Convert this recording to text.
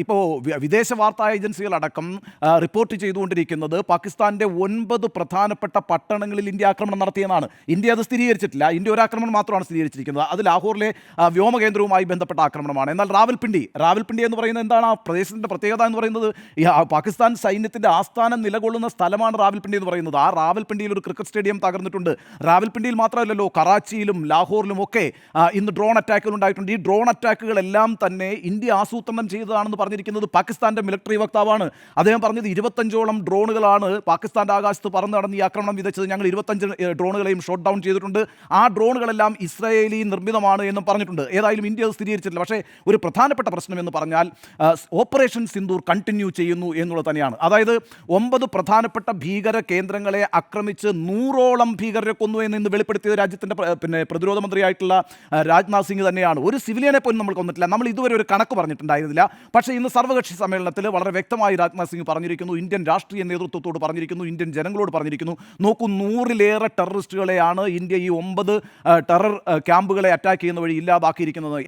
ഇപ്പോൾ വിദേശ വാർത്താ ഏജൻസികളടക്കം റിപ്പോർട്ട് ചെയ്തുകൊണ്ടിരിക്കുന്നത് പാകിസ്ഥാന്റെ 9 പ്രധാനപ്പെട്ട പട്ടണങ്ങളിൽ ഇന്ത്യ ആക്രമണം നടത്തിയെന്നാണ്. ഇന്ത്യ അത് സ്ഥിരീകരിച്ചിട്ടില്ല. ഇന്ത്യ ഒരു ആക്രമണം മാത്രമാണ് സ്ഥിരീകരിച്ചിരിക്കുന്നത്. അത് ലാഹോറിലെ വ്യോമകേന്ദ്രവുമായി ബന്ധപ്പെട്ട ആക്രമണമാണ്. എന്നാൽ റാവൽപിണ്ടി എന്ന് പറയുന്നത് എന്താണ്? ആ പ്രദേശത്തിൻ്റെ പ്രത്യേകത എന്ന് പറയുന്നത് പാകിസ്ഥാൻ സൈന്യത്തിൻ്റെ ആസ്ഥാനം നിലകൊള്ളുന്ന സ്ഥലമാണ് റാവൽപിണ്ടി എന്ന് പറയുന്നത്. ആ റാവൽപിണ്ടിയിൽ ഒരു ക്രിക്കറ്റ് സ്റ്റേഡിയം തകർന്നിട്ടുണ്ട്. റാവൽപിണ്ടിയിൽ മാത്രമല്ലല്ലോ, കറാച്ചിയിലും ലാഹോറിലും ഒക്കെ ഇന്ന് ഡ്രോൺ അറ്റാക്കുകൾ ഉണ്ടായിട്ടുണ്ട്. ഈ ഡ്രോൺ അറ്റാക്കുകളെല്ലാം തന്നെ ഇന്ത്യ ആസൂത്രണം ചെയ്തതാണെന്ന് പറഞ്ഞിരിക്കുന്നത് പാകിസ്ഥാന്റെ മിലിറ്ററി വക്താവാണ്. അദ്ദേഹം പറഞ്ഞത് 25ഓളം ഡ്രോണുകളാണ് പാകിസ്ഥാന്റെ ആകാശത്ത് പറന്ന് നടന്ന് ഈ ആക്രമണം വിതച്ചത്. ഞങ്ങൾ 25 ഡ്രോണുകളെയും ഷോട്ട് ഡൗൺ ചെയ്തിട്ടുണ്ട്. ആ ഡ്രോണുകളെല്ലാം ഇസ്രായേലി നിർമ്മിതമാണ് എന്നും പറഞ്ഞിട്ടുണ്ട്. ഏതായാലും ഇന്ത്യ അത് സ്ഥിരീകരിച്ചിട്ടില്ല. പക്ഷേ ഒരു പ്രധാനപ്പെട്ട പ്രശ്നം എന്ന് പറഞ്ഞാൽ ഓപ്പറേഷൻ സിന്ദൂർ കണ്ടിന്യൂ ചെയ്യുന്നു എന്നുള്ളത് തന്നെയാണ്. അതായത് 9 പ്രധാനപ്പെട്ട ഭീകര കേന്ദ്രങ്ങളെ ആക്രമിച്ച് 100ഓളം ഭീകരരെ കൊന്നു എന്ന് വെളിപ്പെടുത്തിയത് രാജ്യത്തിൻ്റെ പ്രതിരോധ മന്ത്രിയായിട്ടുള്ള രാജ്നാഥ് സിംഗ് തന്നെയാണ്. ഒരു സിവിലിയനെ പോലും നമ്മൾ കൊന്നിട്ടില്ല. നമ്മൾ ഇതുവരെ ഒരു കണക്ക് പറഞ്ഞിട്ടുണ്ടായിരുന്നില്ല. പക്ഷേ ഇന്ന് സർവകക്ഷി സമ്മേളനത്തിൽ വളരെ വ്യക്തമായി രാജ്നാഥ് സിംഗ് പറഞ്ഞിരിക്കുന്നു, ഇന്ത്യൻ രാഷ്ട്രീയ നേതൃത്വത്തോട് പറഞ്ഞിരിക്കുന്നു, ഇന്ത്യൻ ജനങ്ങളോട് പറഞ്ഞിരിക്കുന്നു, നോക്കൂ, 100ലേറെ ടെററിസ്റ്റുകളെയാണ് ഇന്ത്യ ഈ 9 ടെറർ ക്യാമ്പുകളെ അറ്റാക്ക് ചെയ്യുന്ന വഴി ഇല്ലാതാക്കിയിരിക്കുന്നത്.